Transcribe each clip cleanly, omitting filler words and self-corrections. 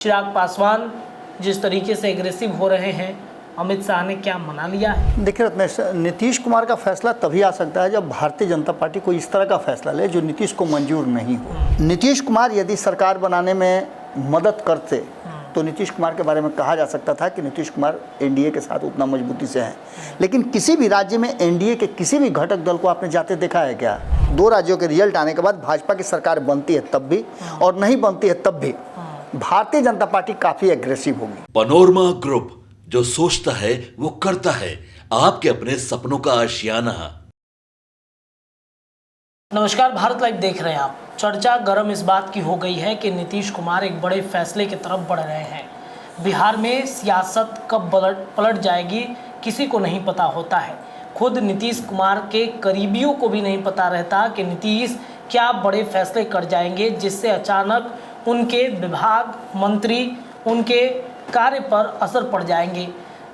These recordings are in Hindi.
चिराग पासवान जिस तरीके से एग्रेसिव हो रहे हैं, अमित शाह ने क्या मना लिया है? देखिए रत्नेश, नीतीश कुमार का फैसला तभी आ सकता है जब भारतीय जनता पार्टी कोई इस तरह का फैसला ले जो नीतीश को मंजूर नहीं हो। नीतीश कुमार यदि सरकार बनाने में मदद करते तो नीतीश कुमार के बारे में कहा जा सकता था कि नीतीश कुमार एनडीए के साथ उतना मजबूती से हैं। लेकिन किसी भी राज्य में एनडीए के किसी भी घटक दल को आपने जाते देखा है क्या? 2 राज्यों के रिजल्ट आने के बाद भाजपा की सरकार बनती है तब भी और नहीं बनती है तब भी भारतीय जनता पार्टी काफी एग्रेसिव होगी। पनोरमा ग्रुप, जो सोचता है वो करता है, आपके अपने सपनों का आशियाना। नमस्कार, भारत लाइव देख रहे हैं आप। चर्चा गर्म इस बात की हो गई है कि नीतीश कुमार एक बड़े फैसले की तरफ बढ़ रहे हैं। बिहार में सियासत कब पलट जाएगी किसी को नहीं पता होता है। खुद नीतीश कुमार के करीबियों को भी नहीं पता रहता कि नीतीश क्या बड़े फैसले कर जाएंगे जिससे अचानक उनके विभाग, मंत्री, उनके कार्य पर असर पड़ जाएंगे।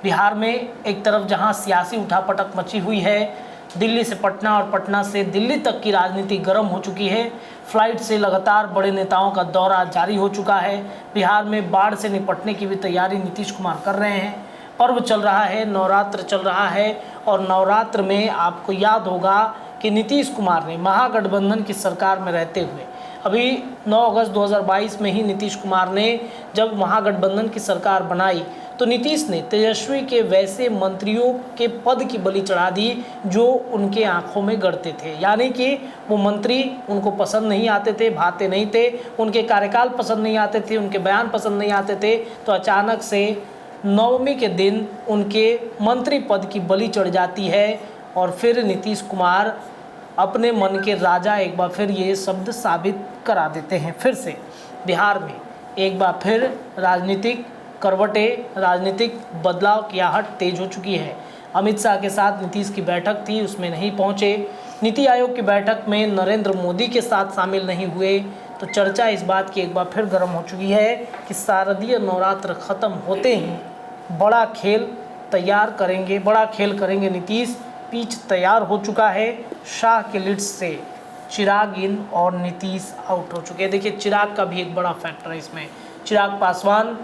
बिहार में एक तरफ जहां सियासी उठापटक मची हुई है, दिल्ली से पटना और पटना से दिल्ली तक की राजनीति गर्म हो चुकी है। फ्लाइट से लगातार बड़े नेताओं का दौरा जारी हो चुका है। बिहार में बाढ़ से निपटने की भी तैयारी नीतीश कुमार कर रहे हैं। पर्व चल रहा है, नवरात्र चल रहा है और नवरात्र में आपको याद होगा कि नीतीश कुमार ने महागठबंधन की सरकार में रहते हुए अभी 9 अगस्त 2022 में ही नीतीश कुमार ने जब महागठबंधन की सरकार बनाई तो नीतीश ने तेजस्वी के वैसे मंत्रियों के पद की बलि चढ़ा दी जो उनके आंखों में गड़ते थे। यानी कि वो मंत्री उनको पसंद नहीं आते थे, भाते नहीं थे, उनके कार्यकाल पसंद नहीं आते थे, उनके बयान पसंद नहीं आते थे। तो अचानक से नवमी के दिन उनके मंत्री पद की बलि चढ़ जाती है और फिर नीतीश कुमार अपने मन के राजा एक बार फिर ये शब्द साबित करा देते हैं। फिर से बिहार में एक बार फिर राजनीतिक करवटें, राजनीतिक बदलाव की आहट तेज हो चुकी है। अमित शाह के साथ नीतीश की बैठक थी, उसमें नहीं पहुंचे। नीति आयोग की बैठक में नरेंद्र मोदी के साथ शामिल नहीं हुए। तो चर्चा इस बात की एक बार फिर गर्म हो चुकी है कि शारदीय नवरात्र ख़त्म होते ही बड़ा खेल करेंगे नीतीश। पिच तैयार हो चुका है। शाह के लीड से चिराग इन और नीतीश आउट हो चुके हैं। देखिए, चिराग का भी एक बड़ा फैक्टर है इसमें। चिराग पासवान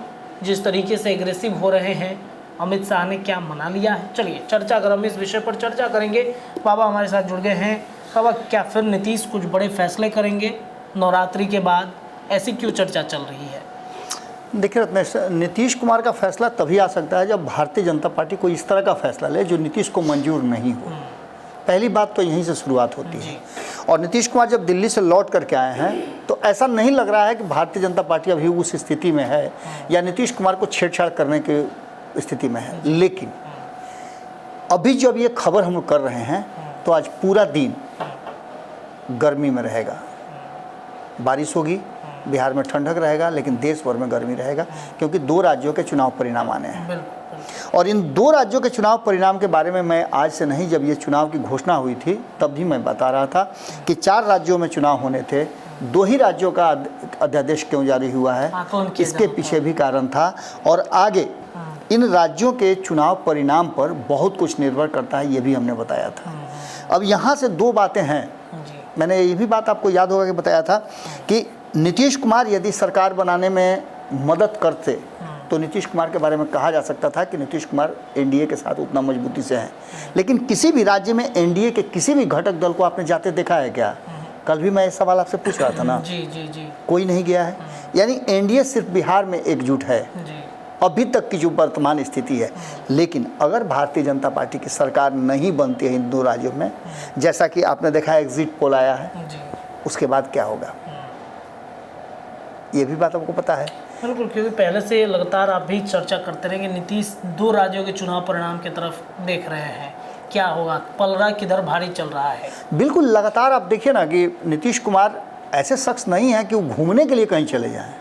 जिस तरीके से एग्रेसिव हो रहे हैं, अमित शाह ने क्या मना लिया है? चलिए चर्चा गर्म, इस विषय पर चर्चा करेंगे। बाबा हमारे साथ जुड़ गए हैं। बाबा, क्या फिर नीतीश कुछ बड़े फैसले करेंगे नवरात्रि के बाद? ऐसी क्यों चर्चा चल रही है? देखिए रत्नेश, नीतीश कुमार का फैसला तभी आ सकता है जब भारतीय जनता पार्टी कोई इस तरह का फैसला ले जो नीतीश को मंजूर नहीं हो। पहली बात तो यहीं से शुरुआत होती है। और नीतीश कुमार जब दिल्ली से लौट करके आए हैं तो ऐसा नहीं लग रहा है कि भारतीय जनता पार्टी अभी उस स्थिति में है या नीतीश कुमार को छेड़छाड़ करने की स्थिति में है। लेकिन अभी जब ये खबर हम लोग कर रहे हैं तो आज पूरा दिन गर्मी में रहेगा। बारिश होगी, बिहार में ठंडक रहेगा, लेकिन देश भर में गर्मी रहेगा क्योंकि 2 राज्यों के चुनाव परिणाम आने हैं। और इन 2 राज्यों के चुनाव परिणाम के बारे में मैं आज से नहीं, जब ये चुनाव की घोषणा हुई थी तब भी मैं बता रहा था कि 4 राज्यों में चुनाव होने थे, 2 ही राज्यों का अध्यादेश क्यों जारी हुआ है, इसके पीछे भी कारण था। और आगे इन राज्यों के चुनाव परिणाम पर बहुत कुछ निर्भर करता है, ये भी हमने बताया था। अब यहाँ से 2 बातें हैं। मैंने ये भी बात आपको याद होगा कि बताया था कि नीतीश कुमार यदि सरकार बनाने में मदद करते तो नीतीश कुमार के बारे में कहा जा सकता था कि नीतीश कुमार एनडीए के साथ उतना मजबूती से हैं। लेकिन किसी भी राज्य में एनडीए के किसी भी घटक दल को आपने जाते देखा है क्या? कल भी मैं ये सवाल आपसे पूछ रहा था ना। जी। कोई नहीं गया है। यानी एनडीए सिर्फ बिहार में एकजुट है अभी तक की जो वर्तमान स्थिति है। लेकिन अगर भारतीय जनता पार्टी की सरकार नहीं बनती है इन 2 राज्यों में, जैसा कि आपने देखा एग्जिट पोल आया है, उसके बाद क्या होगा ये भी बात आपको पता है। बिल्कुल, क्योंकि पहले से लगातार आप भी चर्चा करते रहे कि नीतीश 2 राज्यों के चुनाव परिणाम की तरफ देख रहे हैं। क्या होगा, पलड़ा किधर भारी चल रहा है? बिल्कुल, लगातार आप देखिए ना कि नीतीश कुमार ऐसे शख्स नहीं है कि वो घूमने के लिए कहीं चले जाएं।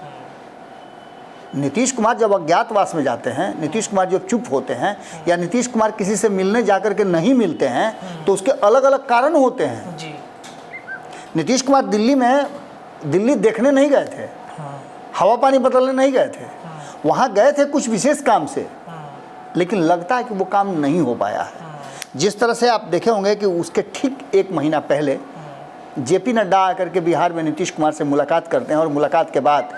नीतीश कुमार जब अज्ञातवास में जाते हैं, नीतीश कुमार जब चुप होते हैं या नीतीश कुमार किसी से मिलने जाकर के नहीं मिलते हैं तो उसके अलग अलग कारण होते हैं। नीतीश कुमार दिल्ली देखने नहीं गए थे, हवा पानी बदलने नहीं गए थे, वहाँ गए थे कुछ विशेष काम से, लेकिन लगता है कि वो काम नहीं हो पाया है। जिस तरह से आप देखे होंगे कि उसके ठीक 1 महीना पहले जेपी नड्डा आकर के बिहार में नीतीश कुमार से मुलाकात करते हैं और मुलाकात के बाद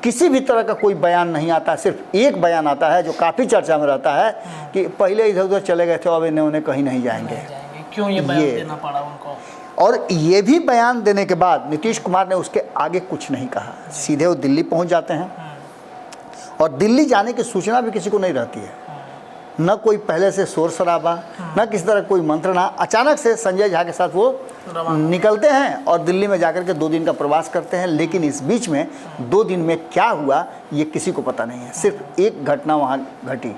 किसी भी तरह का कोई बयान नहीं आता, सिर्फ एक बयान आता है जो काफ़ी चर्चा में रहता है कि पहले इधर उधर चले गए थे, अब इन्हें उन्हें कहीं नहीं जाएंगे। क्यों ये बयान देना पड़ा उनको? और ये भी बयान देने के बाद नीतीश कुमार ने उसके आगे कुछ नहीं कहा, सीधे वो दिल्ली पहुंच जाते हैं और दिल्ली जाने की सूचना भी किसी को नहीं रहती है, न कोई पहले से शोर शराबा, न किसी तरह कोई मंत्रणा। अचानक से संजय झा के साथ वो निकलते हैं और दिल्ली में जाकर के 2 दिन का प्रवास करते हैं। लेकिन इस बीच में 2 दिन में क्या हुआ ये किसी को पता नहीं है। सिर्फ एक घटना वहाँ घटी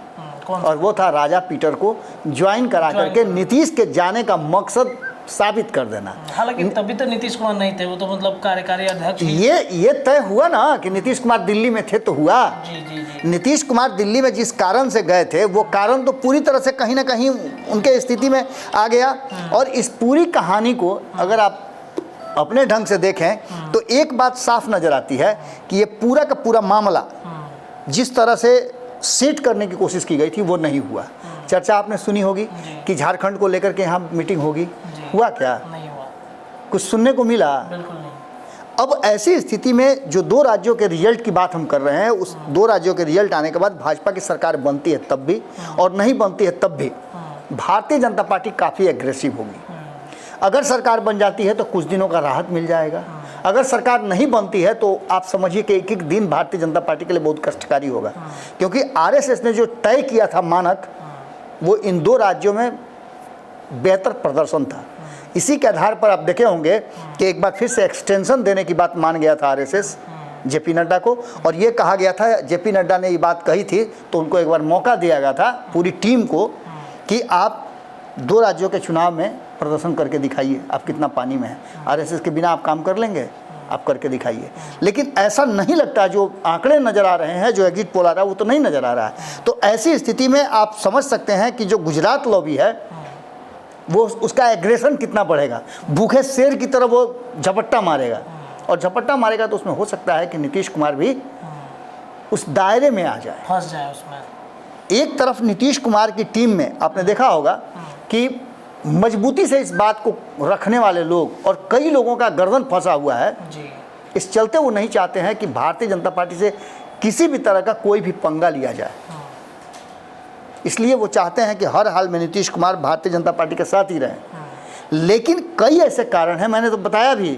और वो था राजा पीटर को ज्वाइन करा करके नीतीश के जाने का मकसद साबित कर देना। हालांकि तभी तो नीतीश कुमार नहीं थे, वो तो मतलब कार्यकारी अध्यक्ष। ये तय हुआ ना कि नीतीश कुमार दिल्ली में थे तो हुआ। जी जी जी। नीतीश कुमार दिल्ली में जिस कारण से गए थे वो कारण तो पूरी तरह से कहीं ना कहीं उनके स्थिति में आ गया। और इस पूरी कहानी को अगर आप अपने ढंग से देखें तो एक बात साफ नजर आती है कि ये पूरा का पूरा मामला जिस तरह से सेट करने की कोशिश की गई थी वो नहीं हुआ। चर्चा आपने सुनी होगी कि झारखंड को लेकर के यहाँ मीटिंग होगी, हुआ क्या? नहीं हुआ, कुछ सुनने को मिला? बिल्कुल नहीं। अब ऐसी स्थिति में जो 2 राज्यों के रिजल्ट की बात हम कर रहे हैं, उस 2 राज्यों के रिजल्ट आने के बाद भाजपा की सरकार बनती है तब भी और नहीं बनती है तब भी भारतीय जनता पार्टी काफ़ी एग्रेसिव होगी। अगर सरकार बन जाती है तो कुछ दिनों का राहत मिल जाएगा, अगर सरकार नहीं बनती है तो आप समझिए कि एक एक दिन भारतीय जनता पार्टी के लिए बहुत कष्टकारी होगा। क्योंकि आरएसएस ने जो तय किया था मानक, वो इन 2 राज्यों में बेहतर प्रदर्शन था। इसी के आधार पर आप देखे होंगे कि एक बार फिर से एक्सटेंशन देने की बात मान गया था आरएसएस जेपी नड्डा को, और ये कहा गया था, जेपी नड्डा ने ये बात कही थी तो उनको एक बार मौका दिया गया था पूरी टीम को कि आप 2 राज्यों के चुनाव में प्रदर्शन करके दिखाइए, आप कितना पानी में हैं। आरएसएस के बिना आप काम कर लेंगे, आप करके दिखाइए। लेकिन ऐसा नहीं लगता, जो आंकड़े नज़र आ रहे हैं, जो एग्जिट पोल आ रहा है वो तो नहीं नज़र आ रहा है। तो ऐसी स्थिति में आप समझ सकते हैं कि जो गुजरात लॉबी है वो उसका एग्रेशन कितना बढ़ेगा। भूखे शेर की तरह वो झपट्टा मारेगा, और झपट्टा मारेगा तो उसमें हो सकता है कि नीतीश कुमार भी उस दायरे में आ जाए, फंस जाए उसमें। एक तरफ नीतीश कुमार की टीम में आपने देखा होगा कि मजबूती से इस बात को रखने वाले लोग और कई लोगों का गर्दन फंसा हुआ है जी। इस चलते वो नहीं चाहते हैं कि भारतीय जनता पार्टी से किसी भी तरह का कोई भी पंगा लिया जाए। इसलिए वो चाहते हैं कि हर हाल में नीतीश कुमार भारतीय जनता पार्टी के साथ ही रहें। लेकिन कई ऐसे कारण हैं, मैंने तो बताया भी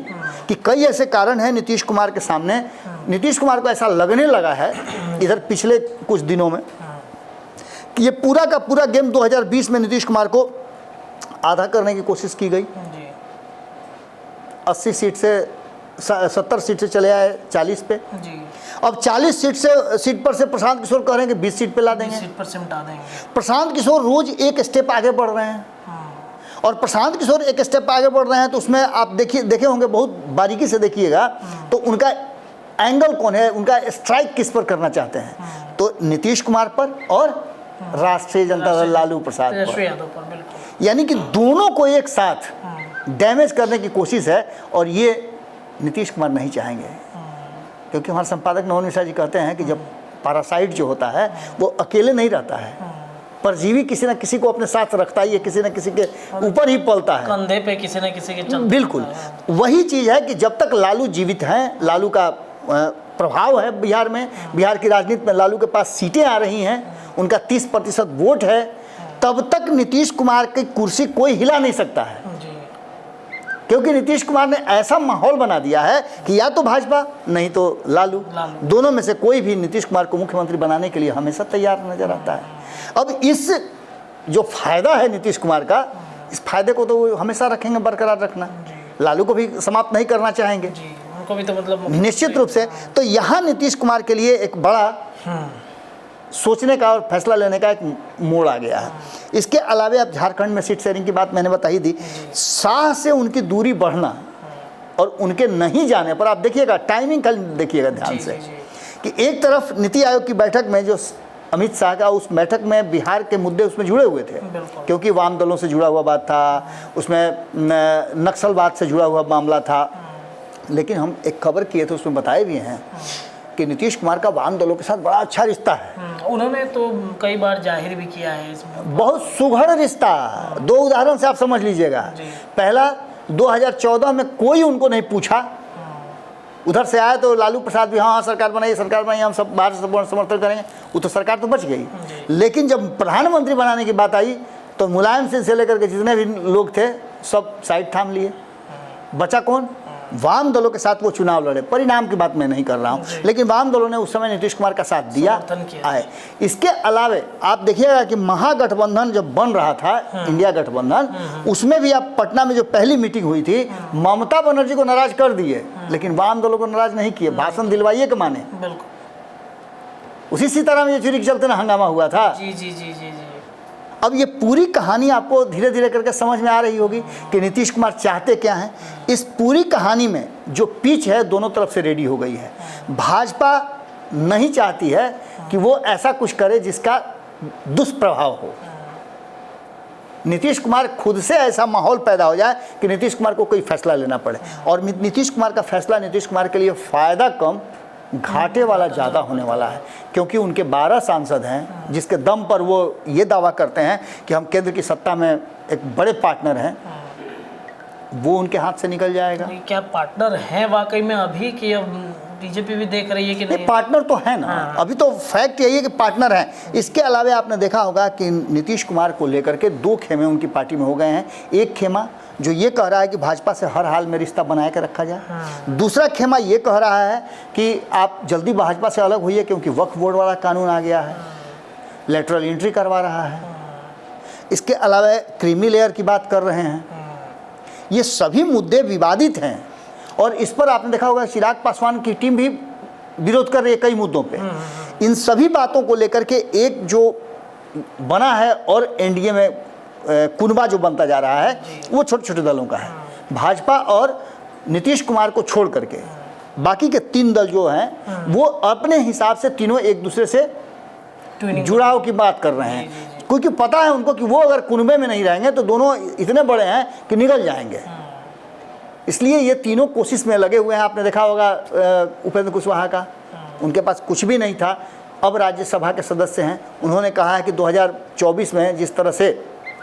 कि कई ऐसे कारण हैं नीतीश कुमार के सामने। नीतीश कुमार को ऐसा लगने लगा है इधर पिछले कुछ दिनों में कि ये पूरा का पूरा गेम 2020 में नीतीश कुमार को आधा करने की कोशिश की गई। 80 सीट से 70 सीट से चले आए 40 पे जी। अब 40 सीट पर से प्रशांत किशोर कह रहे हैं कि 20 सीट पे ला देंगे। 20 सीट पर से मिटा देंगे। प्रशांत किशोर रोज एक स्टेप आगे बढ़ रहे हैं, और प्रशांत किशोर एक स्टेप आगे बढ़ रहे हैं तो उसमें आप देखे होंगे, बहुत बारीकी से देखिएगा तो उनका एंगल कौन है, उनका स्ट्राइक किस पर करना चाहते हैं, तो नीतीश कुमार पर और राष्ट्रीय जनता दल लालू प्रसाद पर। यानी कि दोनों को एक साथ डैमेज करने की कोशिश है, और ये नीतीश कुमार नहीं चाहेंगे। क्योंकि हमारे संपादक नवनीत मिश्रा जी कहते हैं कि जब पैरासाइट जो होता है वो अकेले नहीं रहता है, परजीवी किसी न किसी को अपने साथ रखता ही है, किसी न किसी के ऊपर ही पलता है, कंधे पे किसी न किसी के चलता। बिल्कुल वही चीज़ है कि जब तक लालू जीवित हैं, लालू का प्रभाव है बिहार में, बिहार की राजनीति में लालू के पास सीटें आ रही हैं, उनका 30% वोट है, तब तक नीतीश कुमार की कुर्सी कोई हिला नहीं सकता है। क्योंकि नीतीश कुमार ने ऐसा माहौल बना दिया है कि या तो भाजपा नहीं तो लालू, दोनों में से कोई भी नीतीश कुमार को मुख्यमंत्री बनाने के लिए हमेशा तैयार नजर आता है। अब इस जो फायदा है नीतीश कुमार का, इस फायदे को तो वो हमेशा रखेंगे बरकरार रखना, लालू को भी समाप्त नहीं करना चाहेंगे उनको भी तो मतलब निश्चित रूप से। तो यहाँ नीतीश कुमार के लिए एक बड़ा सोचने का और फैसला लेने का एक मोड़ आ गया है। इसके अलावे अब झारखंड में सीट शेयरिंग की बात मैंने बता ही दी, शाह से उनकी दूरी बढ़ना और उनके नहीं जाने पर आप देखिएगा, टाइमिंग कल देखिएगा ध्यान से कि एक तरफ नीति आयोग की बैठक में जो अमित शाह का, उस बैठक में बिहार के मुद्दे उसमें जुड़े हुए थे, क्योंकि वाम दलों से जुड़ा हुआ बात था, उसमें नक्सलवाद से जुड़ा हुआ मामला था। लेकिन हम एक खबर किए थे, उसमें बताए भी हैं कि नीतीश कुमार का वाम दलों के साथ बड़ा अच्छा रिश्ता है। उन्होंने तो कई बार जाहिर भी किया है इसमें, बहुत सुघड़ रिश्ता। 2 उदाहरण से आप समझ लीजिएगा। पहला, 2014 में कोई उनको नहीं पूछा उधर से आए तो लालू प्रसाद भी हाँ सरकार बनाइए हम सब बाहर से समर्थन करेंगे, वो तो सरकार तो बच गई। लेकिन जब प्रधानमंत्री बनाने की बात आई तो मुलायम सिंह से लेकर के जितने भी लोग थे सब साइड थाम लिए। बचा कौन? वाम दलों के साथ वो चुनाव लड़े। परिणाम की बात मैं नहीं कर रहा हूँ, लेकिन वाम दलों ने उस समय नीतीश कुमार का साथ दिया है। इसके अलावे आप देखिएगा कि महागठबंधन जब बन रहा था, इंडिया गठबंधन, उसमें भी आप पटना में जो पहली मीटिंग हुई थी, ममता बनर्जी को नाराज कर दिए, लेकिन वाम दलों को नाराज नहीं किए, भाषण दिलवाइए के माने। उसी सीताराम येचुरी के चलते ना हंगामा हुआ था। जी। अब ये पूरी कहानी आपको धीरे धीरे करके समझ में आ रही होगी कि नीतीश कुमार चाहते क्या हैं। इस पूरी कहानी में जो पिच है दोनों तरफ से रेडी हो गई है। भाजपा नहीं चाहती है कि वो ऐसा कुछ करे जिसका दुष्प्रभाव हो। नीतीश कुमार खुद से ऐसा माहौल पैदा हो जाए कि नीतीश कुमार को कोई फैसला लेना पड़े, और नीतीश कुमार का फैसला नीतीश कुमार के लिए फ़ायदा कम घाटे वाला ज़्यादा होने वाला है, क्योंकि उनके 12 सांसद हैं जिसके दम पर वो ये दावा करते हैं कि हम केंद्र की सत्ता में एक बड़े पार्टनर हैं, वो उनके हाथ से निकल जाएगा। क्या पार्टनर हैं वाकई में अभी कि अब बीजेपी भी देख रही है कि नहीं? पार्टनर तो है ना। अभी तो फैक्ट यही है कि पार्टनर हैं। इसके अलावा आपने देखा होगा कि नीतीश कुमार को लेकर के 2 खेमे उनकी पार्टी में हो गए हैं। एक खेमा जो ये कह रहा है कि भाजपा से हर हाल में रिश्ता बनाए के रखा जाए, दूसरा खेमा ये कह रहा है कि आप जल्दी भाजपा से अलग होइए क्योंकि वक्फ बोर्ड वाला कानून आ गया है, लेटरल एंट्री करवा रहा है। इसके अलावा क्रीमी लेयर की बात कर रहे हैं। ये सभी मुद्दे विवादित हैं और इस पर आपने देखा होगा चिराग पासवान की टीम भी विरोध कर रही है कई मुद्दों पे। इन सभी बातों को लेकर के एक जो बना है और एनडीए में कुनबा जो बनता जा रहा है वो छोटे छोटे दलों का है। भाजपा और नीतीश कुमार को छोड़ करके बाकी के 3 दल जो हैं वो अपने हिसाब से तीनों एक दूसरे से जुड़ाव की बात कर रहे हैं, क्योंकि पता है उनको कि वो अगर कुनबे में नहीं रहेंगे तो दोनों इतने बड़े हैं कि निकल जाएंगे। इसलिए ये तीनों कोशिश में लगे हुए हैं। आपने देखा होगा उपेंद्र कुशवाहा का, उनके पास कुछ भी नहीं था, अब राज्यसभा के सदस्य हैं। उन्होंने कहा है कि 2024 में जिस तरह से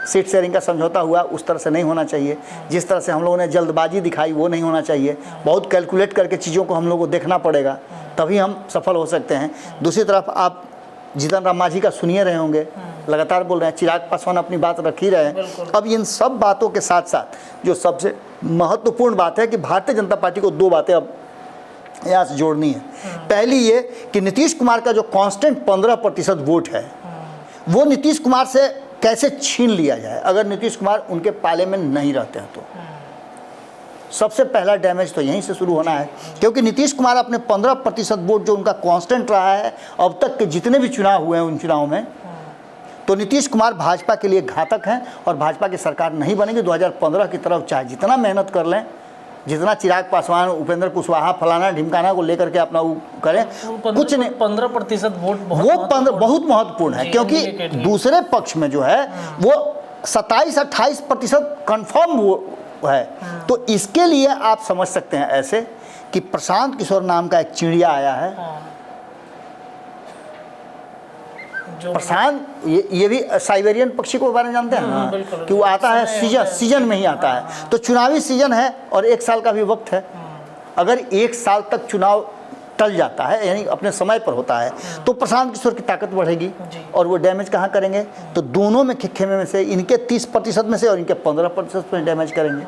सीट शेयरिंग का समझौता हुआ उस तरह से नहीं होना चाहिए, जिस तरह से हम लोगों ने जल्दबाजी दिखाई वो नहीं होना चाहिए। बहुत कैलकुलेट करके चीज़ों को हम लोग को देखना पड़ेगा, तभी हम सफल हो सकते हैं। दूसरी तरफ आप जीतन राम मांझी का सुनिए रहे होंगे, लगातार बोल रहे हैं, चिराग पासवान अपनी बात रख ही रहे हैं। अब इन सब बातों के साथ साथ जो सबसे महत्वपूर्ण बात है कि भारतीय जनता पार्टी को 2 बातें अब यहाँ से जोड़नी है। पहली ये कि नीतीश कुमार का जो कांस्टेंट 15% वोट है वो नीतीश कुमार से कैसे छीन लिया जाए अगर नीतीश कुमार उनके पाले में नहीं रहते हैं तो। सबसे पहला डैमेज तो यहीं से शुरू होना है, क्योंकि नीतीश कुमार अपने 15% वोट जो उनका कांस्टेंट रहा है अब तक के जितने भी चुनाव हुए हैं उन चुनावों में, तो नीतीश कुमार भाजपा के लिए घातक हैं और भाजपा की सरकार नहीं बनेगी। 2015 की तरफ चाहे जितना मेहनत कर लें, जितना चिराग पासवान, उपेंद्र कुशवाहा, फलाना ढिमकाना को लेकर के अपना वो करें, कुछ नहीं। 15% वोट बहुत महत्वपूर्ण है, क्योंकि दूसरे पक्ष में जो है वो 27-28% कन्फर्म वो है। तो इसके लिए आप समझ सकते हैं ऐसे कि प्रशांत किशोर नाम का एक चिड़िया आया है। प्रशांत ये भी साइबेरियन पक्षी को बारे में जानते हैं ना, कि वो आता है सीजन में ही आता है। तो चुनावी सीजन है और 1 साल का भी वक्त है। अगर 1 साल तक चुनाव टल जाता है, यानी अपने समय पर होता है, तो प्रशांत किशोर की ताकत बढ़ेगी और वो डैमेज कहाँ करेंगे? तो दोनों में खेमे में से इनके 30% में से और इनके 15% में डैमेज करेंगे।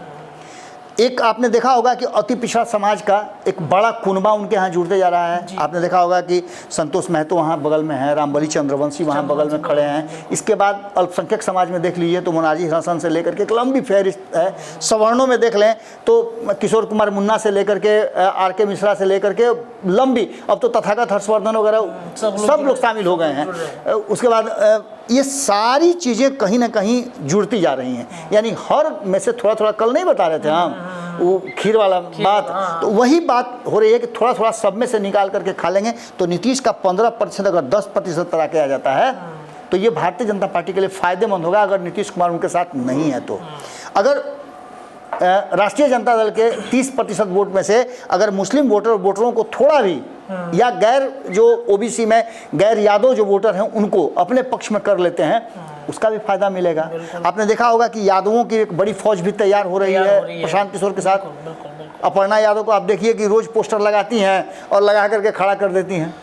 एक आपने देखा होगा कि अति पिछड़ा समाज का एक बड़ा कुनबा उनके यहाँ जुड़ते जा रहा है। आपने देखा होगा कि संतोष महतो वहाँ बगल में है, रामबली चंद्रवंशी वहाँ बगल में खड़े हैं। इसके बाद अल्पसंख्यक समाज में देख लीजिए तो मोनाजी हसन से लेकर के एक लंबी फहरिस्त है। सवर्णों में देख लें तो किशोर कुमार मुन्ना से लेकर के RK मिश्रा से लेकर के लंबी, अब तो तथागत हर्षवर्धन वगैरह सब लोग शामिल हो गए हैं। उसके बाद ये सारी चीज़ें कहीं ना कहीं जुड़ती जा रही हैं, यानी हर में से थोड़ा थोड़ा, कल नहीं बता रहे थे हम वो खीर वाला बात, तो वही बात हो रही है कि थोड़ा थोड़ा सब में से निकाल करके खा लेंगे। तो नीतीश का 15% अगर 10% पर आके आ जाता है तो ये भारतीय जनता पार्टी के लिए फ़ायदेमंद होगा, अगर नीतीश कुमार उनके साथ नहीं है तो। अगर राष्ट्रीय जनता दल के 30% वोट में से अगर मुस्लिम वोटरों को थोड़ा भी या गैर जो ओबीसी में गैर यादव जो वोटर हैं उनको अपने पक्ष में कर लेते हैं, उसका भी फायदा मिलेगा। आपने देखा होगा कि यादवों की एक बड़ी फौज भी तैयार हो रही है प्रशांत किशोर के साथ। अपर्णा यादव को आप देखिए कि रोज पोस्टर लगाती हैं और लगा करके खड़ा कर देती हैं।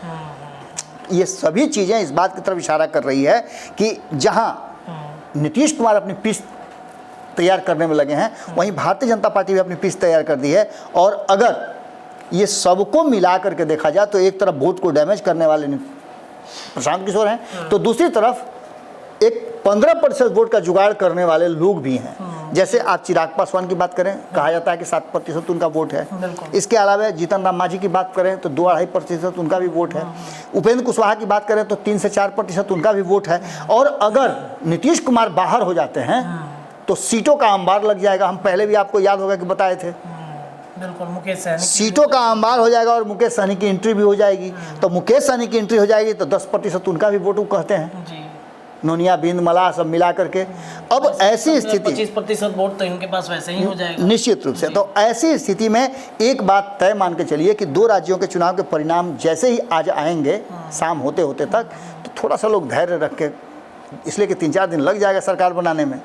ये सभी चीज़ें इस बात की तरफ इशारा कर रही है कि जहां नीतीश कुमार अपनी पिच तैयार करने में लगे हैं, वहीं भारतीय जनता पार्टी भी अपनी पिच तैयार कर दी है। और अगर ये सबको मिला करके देखा जाए तो एक तरफ वोट को डैमेज करने वाले प्रशांत किशोर हैं, तो दूसरी तरफ एक 15% वोट का जुगाड़ करने वाले लोग भी हैं। जैसे आप चिराग पासवान की बात करें, कहा जाता है कि 7% उनका वोट है। इसके अलावा जीतन राम मांझी की बात करें तो 2-2.5% उनका भी वोट है। उपेंद्र कुशवाहा की बात करें तो 3 से 4% उनका भी वोट है। और अगर नीतीश कुमार बाहर हो जाते हैं तो सीटों का अंबार लग जाएगा। हम पहले भी आपको याद होगा कि बताए थे, बिल्कुल मुकेश सहनी सीटों का अंबार हो जाएगा और मुकेश सहनी की एंट्री भी हो जाएगी। तो मुकेश सहनी की एंट्री हो जाएगी तो 10% उनका भी वोट कहते हैं, जी, नोनिया बिंद मला सब मिला करके। अब ऐसी स्थिति 25% वोट तो इनके पास वैसे ही हो जाएगा निश्चित रूप से। तो ऐसी स्थिति में एक बात तय मान के चलिए कि 2 राज्यों के चुनाव के परिणाम जैसे ही आज आएंगे शाम होते होते तक, तो थोड़ा सा लोग धैर्य रख के, इसलिए कि 3-4 दिन लग जाएगा सरकार बनाने में।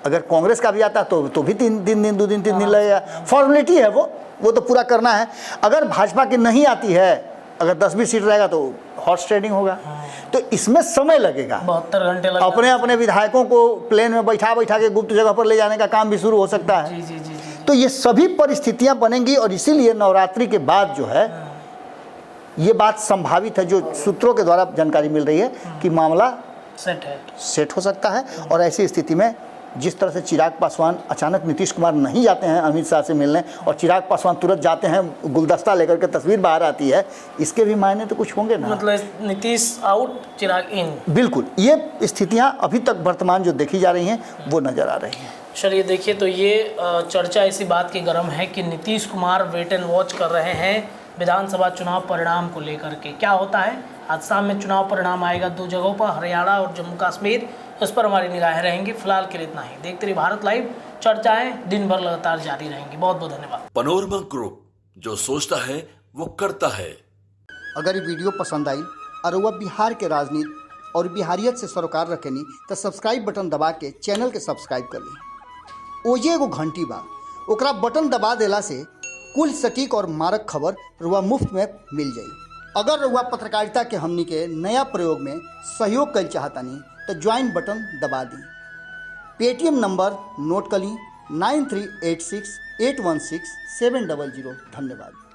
अगर कांग्रेस का भी आता है तो भी 3 दिन 2 दिन 3 दिन लगेगा। फॉर्मेलिटी है वो तो पूरा करना है। अगर भाजपा की नहीं आती है, अगर 10-20 सीट रहेगा तो हॉर्स ट्रेडिंग होगा। तो इसमें समय लगेगा, 72 घंटे लगेगा। अपने विधायकों को प्लेन में बैठा के गुप्त जगह पर ले जाने का काम भी शुरू हो सकता है। जी। तो ये सभी परिस्थितियां बनेंगी और इसीलिए नवरात्रि के बाद जो है ये बात संभावित है, जो सूत्रों के द्वारा जानकारी मिल रही है कि मामला सेट हो सकता है। और ऐसी स्थिति में जिस तरह से चिराग पासवान अचानक नीतीश कुमार नहीं जाते हैं अमित शाह से मिलने और चिराग पासवान तुरंत जाते हैं, गुलदस्ता लेकर के तस्वीर बाहर आती है, इसके भी मायने तो कुछ होंगे ना। मतलब नीतीश आउट चिराग इन, बिल्कुल ये स्थितियां अभी तक वर्तमान जो देखी जा रही हैं वो नजर आ रही हैं। चलिए देखिए, तो ये चर्चा इसी बात की गर्म है कि Nitish Kumar wait and watch कर रहे हैं विधानसभा चुनाव परिणाम को लेकर के। क्या होता है, आज शाम में चुनाव परिणाम आएगा 2 जगहों पर, हरियाणा और जम्मू कश्मीर। उस पर हमारी निगाहें रहेंगी। फिलहाल के लिए इतना ही। देखते रहिए भारत लाइव, चर्चाएं दिन भर लगातार जारी रहेंगी। बहुत बहुत धन्यवाद। पनोरमा ग्रुप, जो सोचता है वो करता है। अगर ये वीडियो पसंद आई और वह बिहार के राजनीति और बिहारियत से सरोकार रखेनी तो सब्सक्राइब बटन दबा के चैनल के सब्सक्राइब कर ली। ओजे एगो घंटी बा, ओकरा बटन दबा देला से कुल सटीक और मारक खबर रुआ मुफ्त में मिल जाई। अगर रुआ पत्रकारिता के हमनी के नया प्रयोग में सहयोग कर चाहतानी तो ज्वाइन बटन दबा दी। पेटीएम नंबर नोट कर ली 9386816700। धन्यवाद।